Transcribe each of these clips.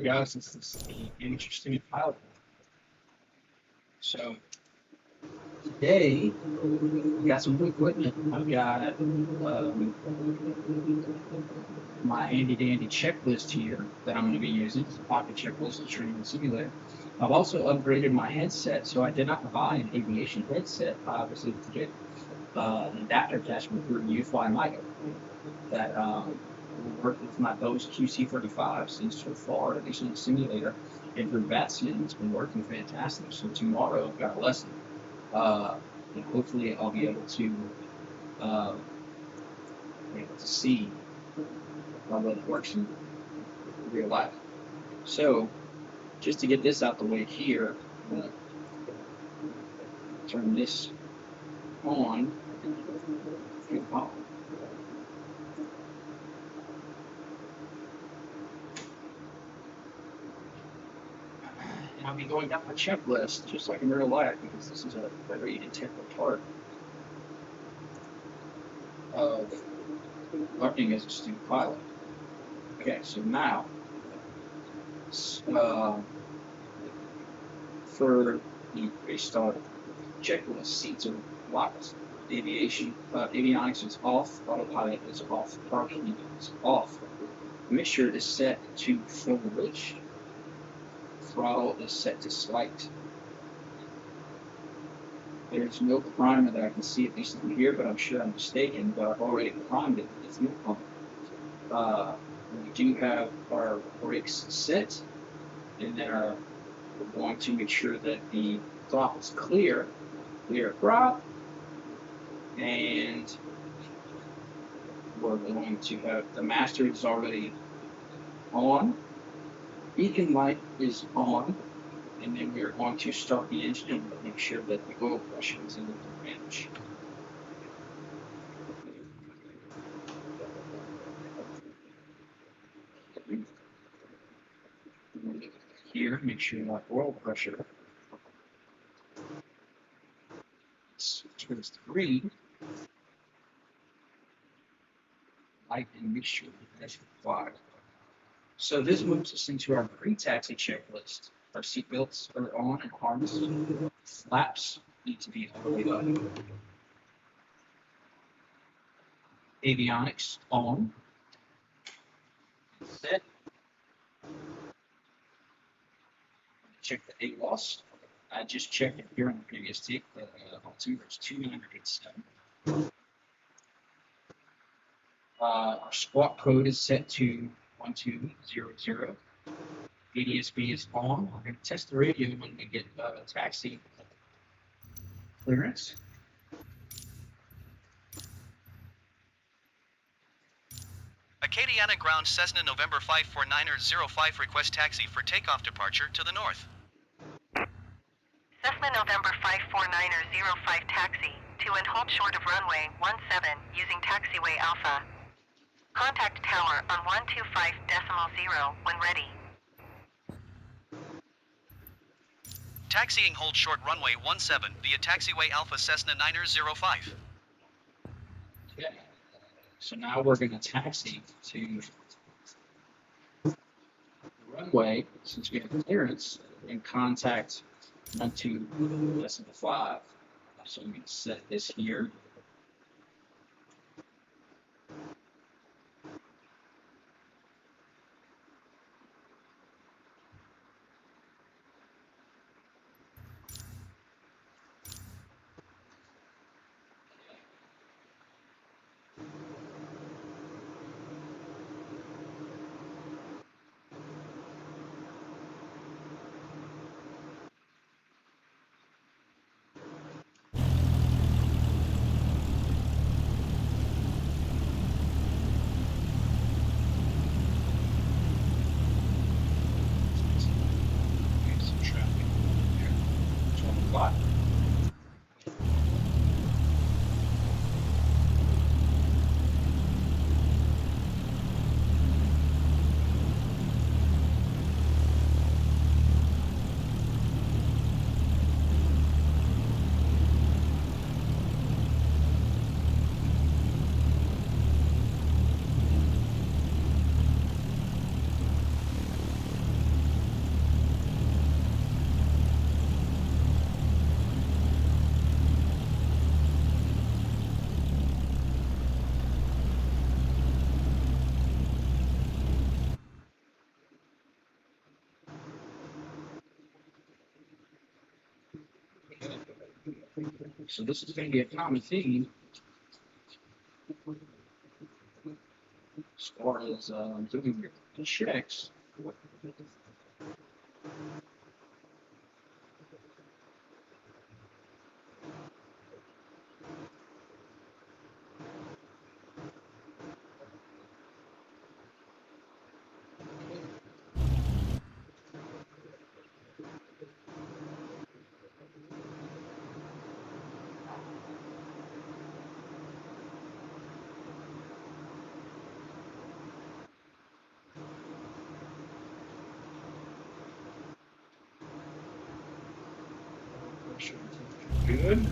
guys, this is the interesting pilot. So today we got some new equipment. I've got my handy dandy checklist here that I'm going to be using. It's a pocket checklist to train the simulator. I've also upgraded my headset, so I did not buy an aviation headset. I obviously to get an adapter attachment through UFly Mica that will work with my Bose QC35s. And so far, at least on the simulator, and through VATSIM, it's been working fantastic. So tomorrow I've got a lesson. And hopefully I'll be able to see how well it works in real life. So just to get this out the way here, I'm going to turn this on. And I'll be going down my checklist just like in real life because this is a very integral part of learning as a student pilot. Okay, so now for the restart checklist, seats are locked. Avionics is off, autopilot is off, parking is off. Mixture is set to full rich. Throttle is set to slight. There's no primer that I can see, at least from here, but I'm sure I'm mistaken, but I've already primed it with fuel pump. We do have our brakes set, and then we're going to make sure that the throttle is clear throttle, and we're going to have the master is already on, beacon light is on, and then we're going to start the engine and make sure that the oil pressure is in the range. Here, make sure that oil pressure is green. Light and mixture as required. So this moves us into our pre-taxi checklist. Our seatbelts are on and harnessed. Flaps need to be all the way up. Avionics on. Set. Check the AWOS. I just checked it here on the previous tape. The altimeter is 2987. Our squawk code is set to 1200. ADSB is on. We're going to test the radio when we get taxi clearance. Acadiana Ground Cessna November 549er05 request taxi for takeoff departure to the north. Cessna November 549er05 taxi to and hold short of runway 17 using taxiway Alpha. Contact tower on 125.0 when ready. Taxiing hold short runway 17 via taxiway Alpha Cessna 9er05. Okay. So now we're going to taxi to the runway since we have clearance and contact 12.5. So I'm going to set this here. So this is going to be a common theme as far as doing your checks. Good.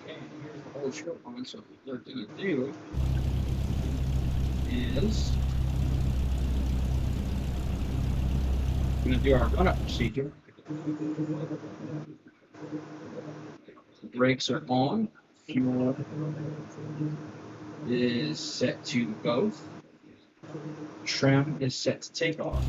Okay, here's the whole show on. So what we're going to do is we're going to do our run-up procedure. The brakes are on. Fuel is set to both. Trim is set to take off.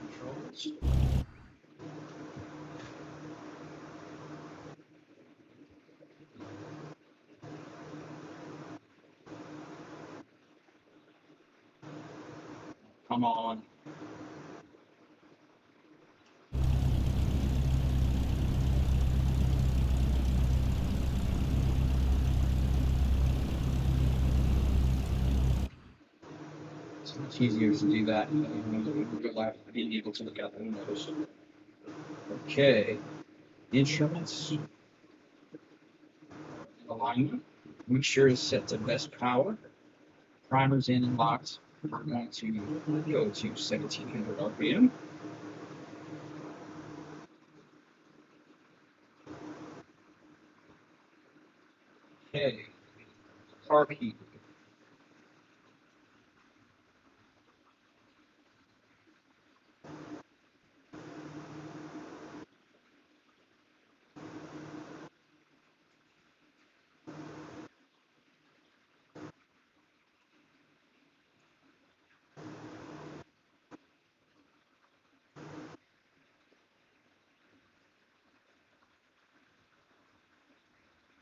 Controls. Come on. It's much easier to do that in real life, being able to look out the windows. Okay. Instruments. Alignment. Mixture is set to best power. Primers in and locked. We're going to go to 1700 RPM. Okay. Carb heat.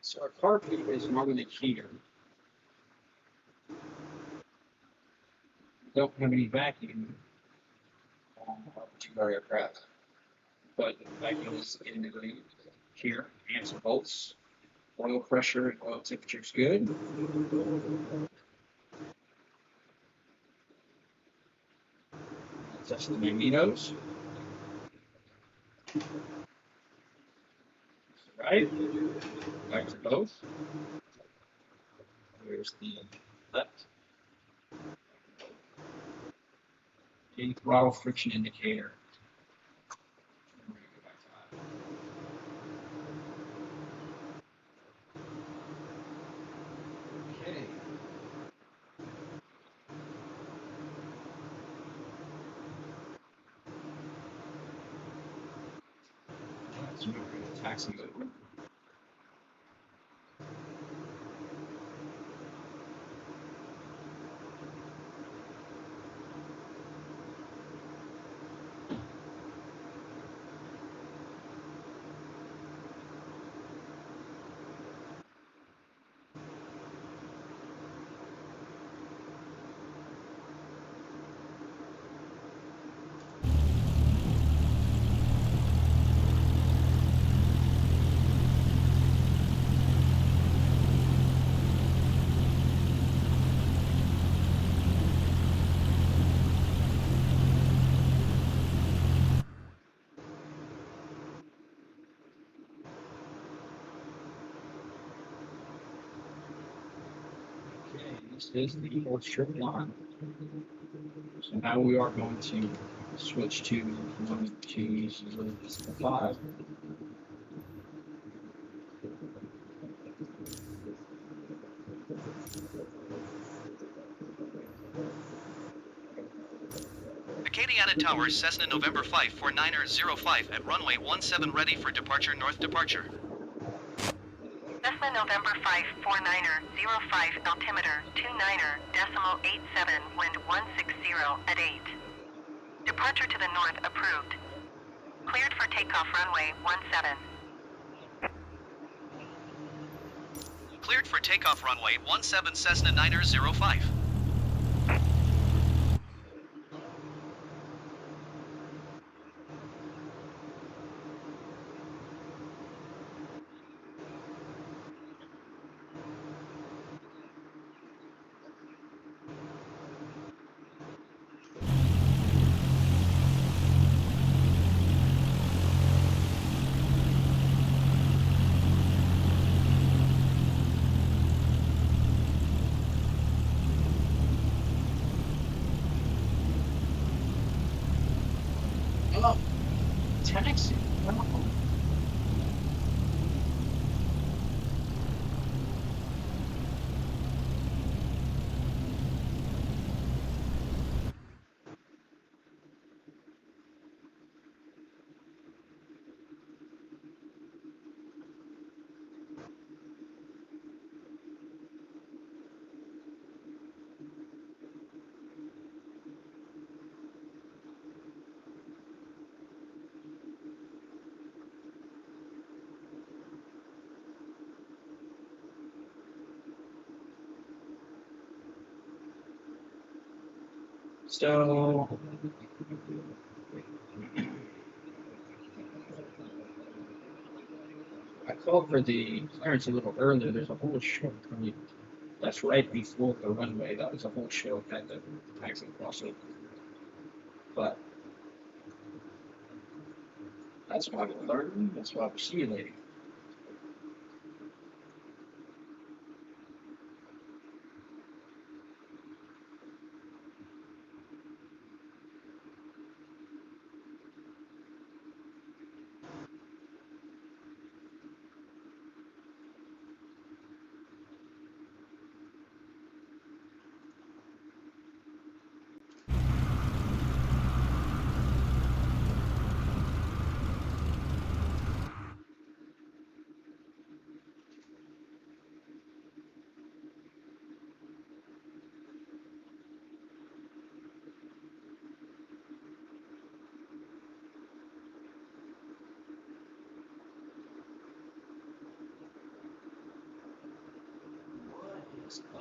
So our carb heat is normally here. Don't have any vacuum on our two-bar aircraft, but the vacuum is in the green here. Amps and volts. Oil pressure and oil temperature is good. Touch the magnetos. Right. Back to both. Here's the left. The throttle friction indicator. Okay. So we're going to taxi over. Okay, this is the whole strip line. So now we are going to switch to 1, 2, 5. Acadiana Tower, Cessna November 549er05 at runway 17 ready for departure north departure. Cessna November 549er 05 altimeter 29er decimal 87 wind 160 at 8. Departure to the north approved. Cleared for takeoff runway 17. Cleared for takeoff runway 17 Cessna 9er05. Hello. Taxi. Wow. So I called for the clearance a little earlier. There's a whole show coming. That's right before the runway. That was a whole show at the taxi crossover. But that's why we're learning. That's why we're simulating.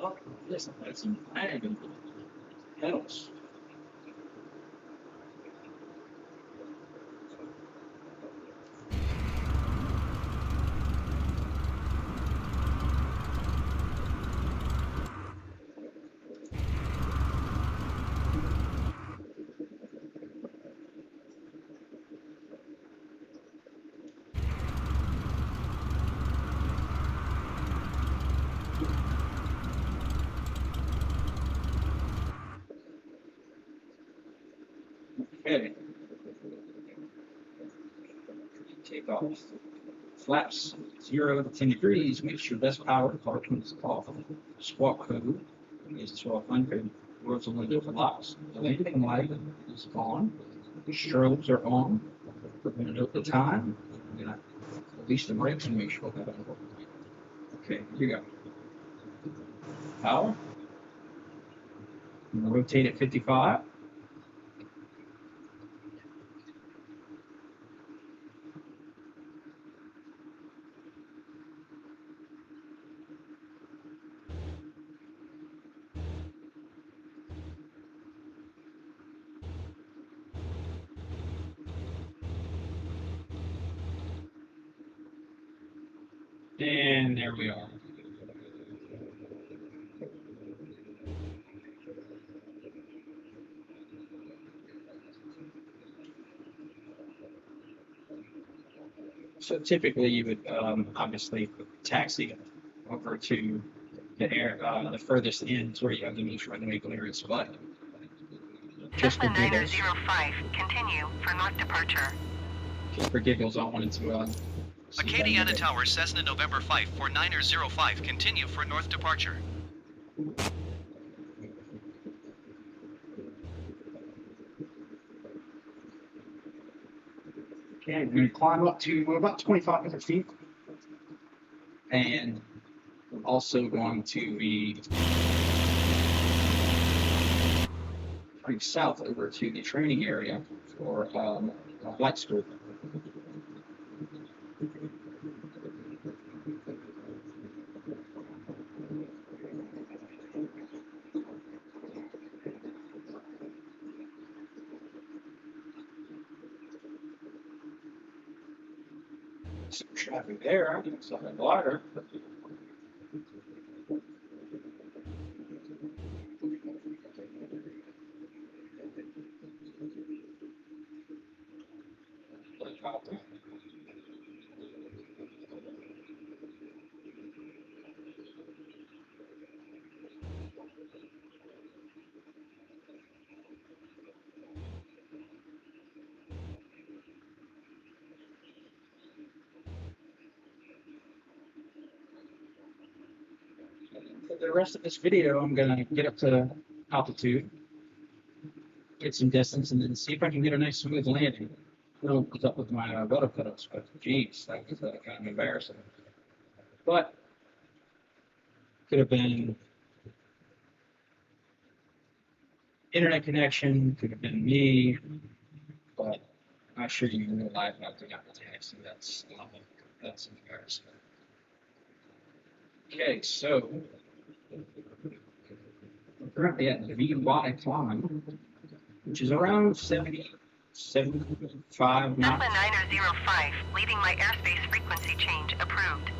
Oh, listen, that's some iron pedals. Okay. Take off. Flaps 0 to 10 degrees. Make sure best power parking is off. Squawk code is 1200. World's only different locks. The landing light is on. The strobes are on. We're going to note the time. We're going to release the brakes and make sure that works. Okay, here you go. Power. I'm going to rotate at 55. And there we are. So typically you would obviously taxi over to the air, the furthest ends where you have the most runway clearance, but just for Cessna giggles, 905, continue for north departure. I wanted to see Acadiana that. Tower, Cessna November 549er05, continue for north departure. Okay, we're going to climb up to about 2,500 feet. And we're also going to be heading south over to the training area for flight school. Some traffic there. It's a glider. Helicopter. For the rest of this video, I'm going to get up to altitude, get some distance, and then see if I can get a nice smooth landing. I don't know what's up with my rudder pedals, but geez, that was kind of embarrassing. But could have been internet connection, could have been me, but I assure you, in real life, I've got the taxi. That's embarrassing. Okay, so we're currently at the VY climb, which is around 75 knots. Cessna 905, leaving my airspace frequency change approved.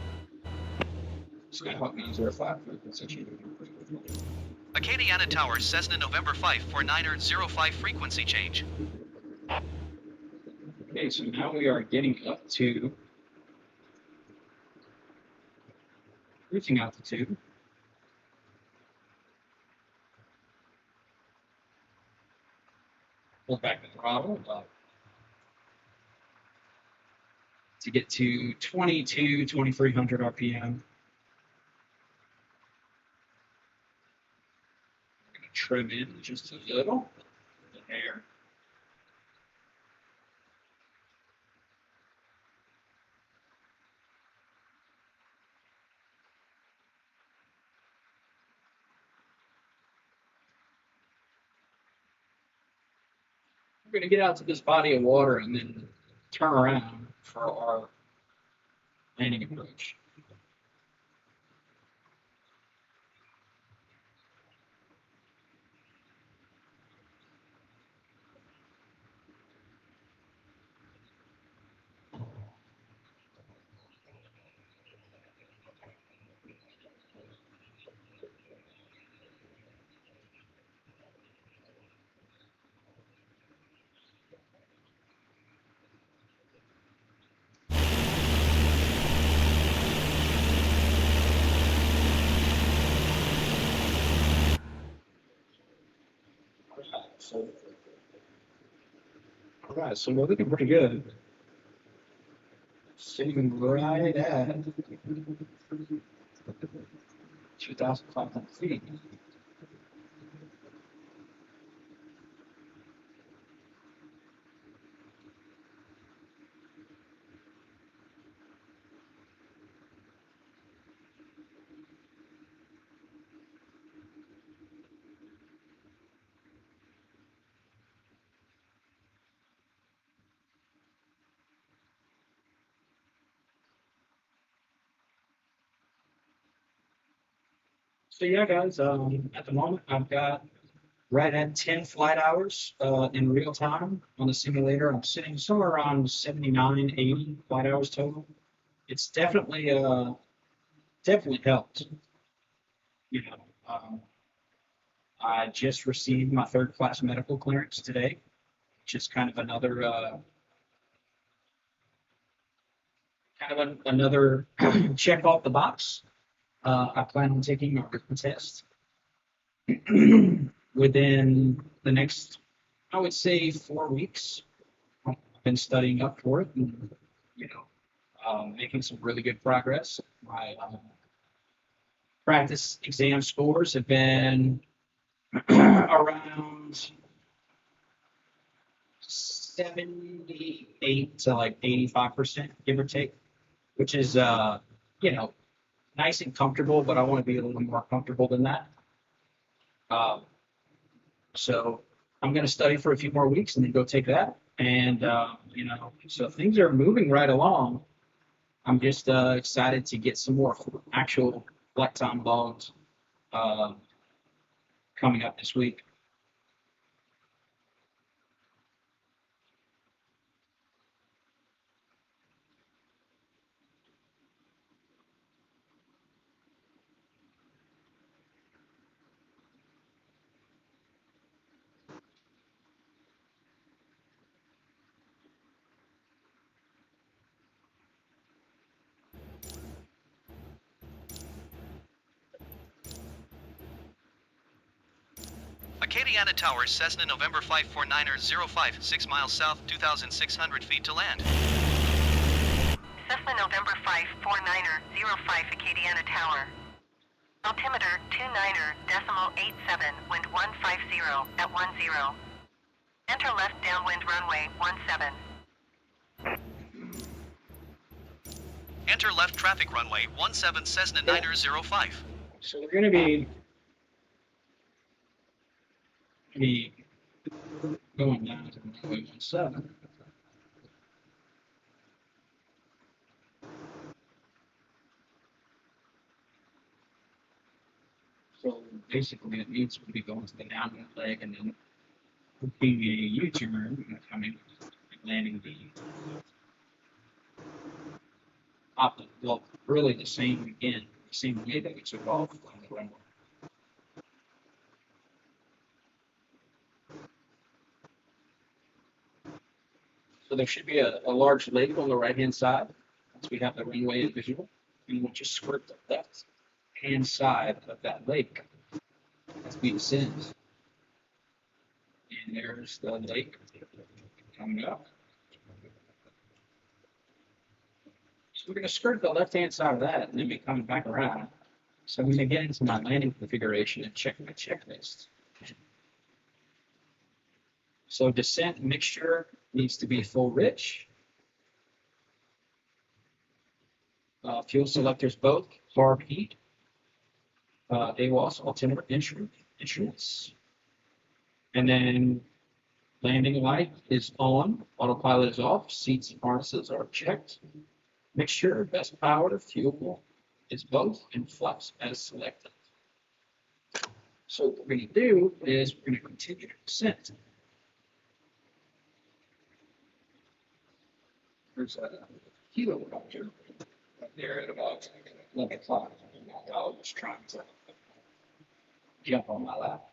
Skyhawk 905 frequency change. Acadiana Tower, Cessna November 5 for 905 frequency change. Okay, so now we are getting up to cruising altitude. Pull back the throttle to get to 2,300 RPM. We're going to trim in just a little, the air. We're going to get out to this body of water and then turn around for our landing approach. All right, so we're looking pretty good. Sitting right at 2,500 feet. So yeah, guys, at the moment I've got right at 10 flight hours in real time on the simulator. I'm sitting somewhere around 79, 80 flight hours total. It's definitely helped. You know, I just received my third class medical clearance today, which is kind of another check off the box. I plan on taking my written test within the next, I would say, 4 weeks. I've been studying up for it and, making some really good progress. My practice exam scores have been around 78 to like 85%, give or take, which is you know, nice and comfortable, but I want to be a little more comfortable than that. Um, so I'm going to study for a few more weeks and then go take that. And you know, so things are moving right along. I'm just excited to get some more actual flight time logs uh, coming up this week. Acadiana Towers, Cessna November 549er 6 miles south, 2,600 feet to land. Cessna November 549er 05 Acadiana Tower. Altimeter 29er.87, wind 150 at 10. Enter left downwind runway 17. Enter left traffic runway 17 Cessna 9er 05. So we're going to be going down to runway 17. So basically, it means we'll be going to the downwind leg and then taking a U-turn and coming and landing the well, really the same again, the same way that we took off on the runway. So there should be a large lake on the right-hand side once we have the runway visual, and we'll just squirt the left-hand side of that lake as we descend. And there's the lake coming up. So we're going to skirt the left-hand side of that and then be coming back around. So I'm going to get into my landing configuration and check my checklist. So descent mixture needs to be full rich. Fuel selectors both, carb heat. AWOS altimeter instruments. And then landing light is on, autopilot is off, seats and harnesses are checked. Mixture, best power, fuel is both, and flex as selected. So what we're going to do is we're going to continue to descend. There's a helicopter right there at about 11 o'clock. I was trying to jump on my lap.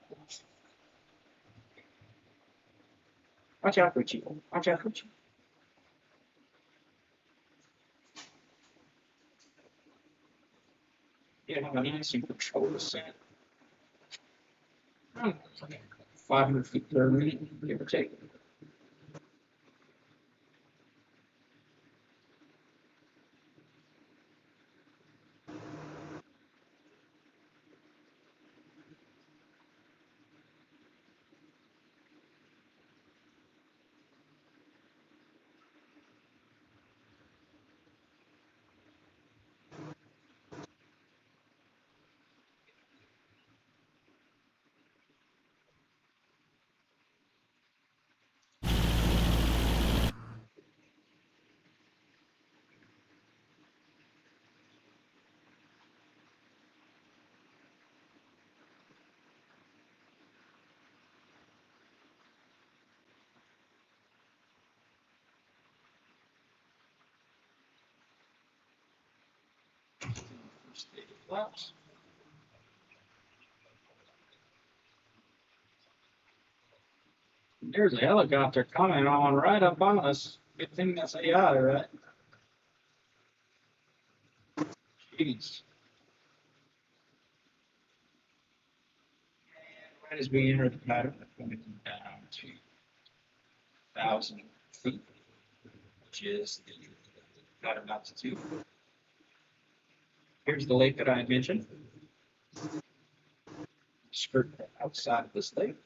Watch out, Richie. Watch out, Richie. You have a nice and controlled descent. 500 feet per minute, give or take. Flaps. There's a helicopter coming on right up on us. Good thing that's AI, right? Jeez. Right as we enter the pattern, coming down to 1,000 feet, which is the pattern altitude. Here's the lake that I had mentioned. Skirt outside of this lake.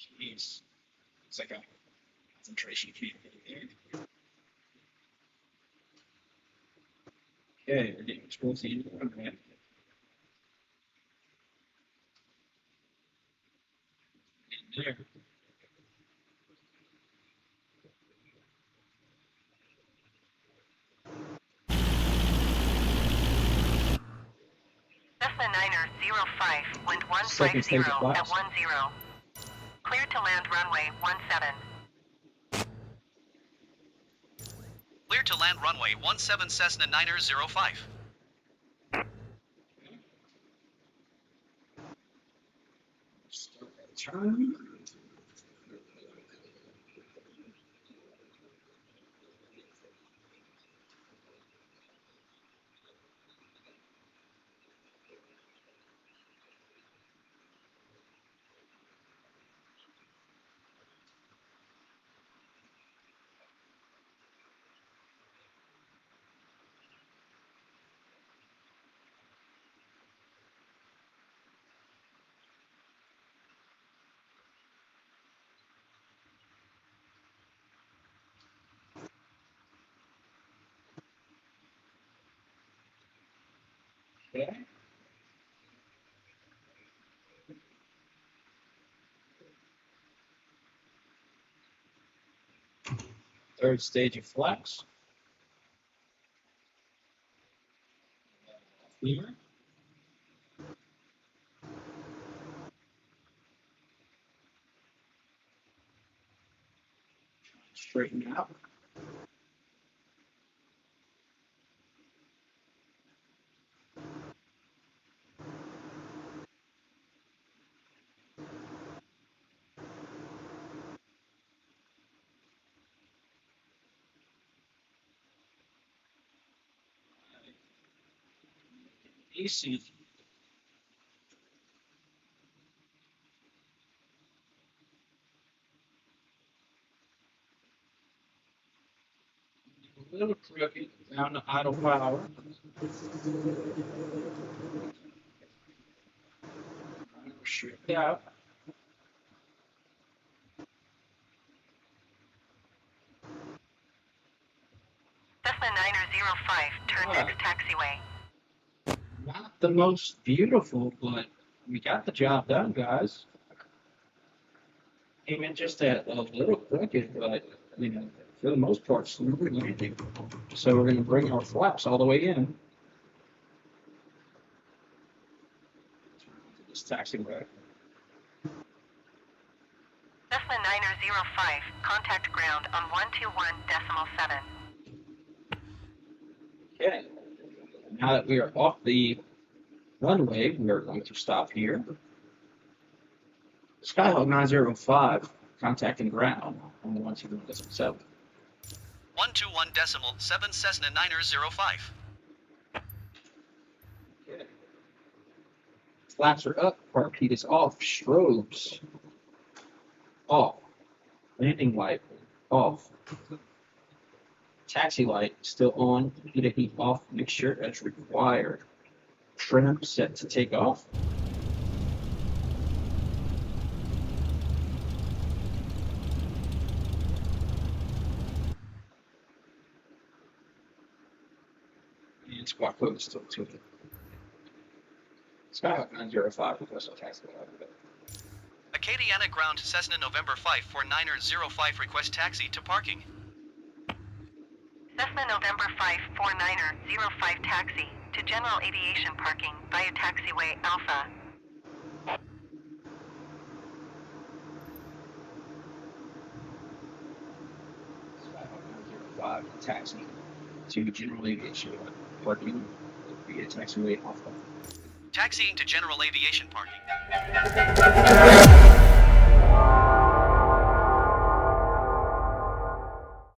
Jeez. It's like a concentration camp in there. Okay, we're getting towards the end of the runway. In there. Cessna 9er 05, wind Second 150 stage of at flaps. 10. Cleared to land runway 17. Clear to land runway 17 Cessna 9er 05. Start that turn. Okay. Third stage of flaps. Lever. Straighten out. AC. A little crooked down to idle power. Straight out. Cessna 9er 05, turn next taxiway. Not the most beautiful, but we got the job done, guys. Even just a little crooked, but you know, for the most part, smooth landing. So we're going to bring our flaps all the way in. This taxiway. Cessna 9er 05, contact ground on 121.7. Okay. Now that we are off the runway, we are going to stop here. Skyhawk 905, contacting ground on the 121.7. 121.7 Cessna 9er 05. Okay. Flaps are up, park heat is off, strobes off, landing light off, taxi light still on, heat off mixture as required. Trim set to take off. And squawk code is still tuned. Skyhawk 905 request taxi light. Acadiana ground Cessna November 549er 05 request taxi to parking. Cessna November 549er 05 taxi to general aviation parking via taxiway Alpha. Skyhawk 905 taxi to general aviation parking via taxiway Alpha. Taxiing to general aviation parking.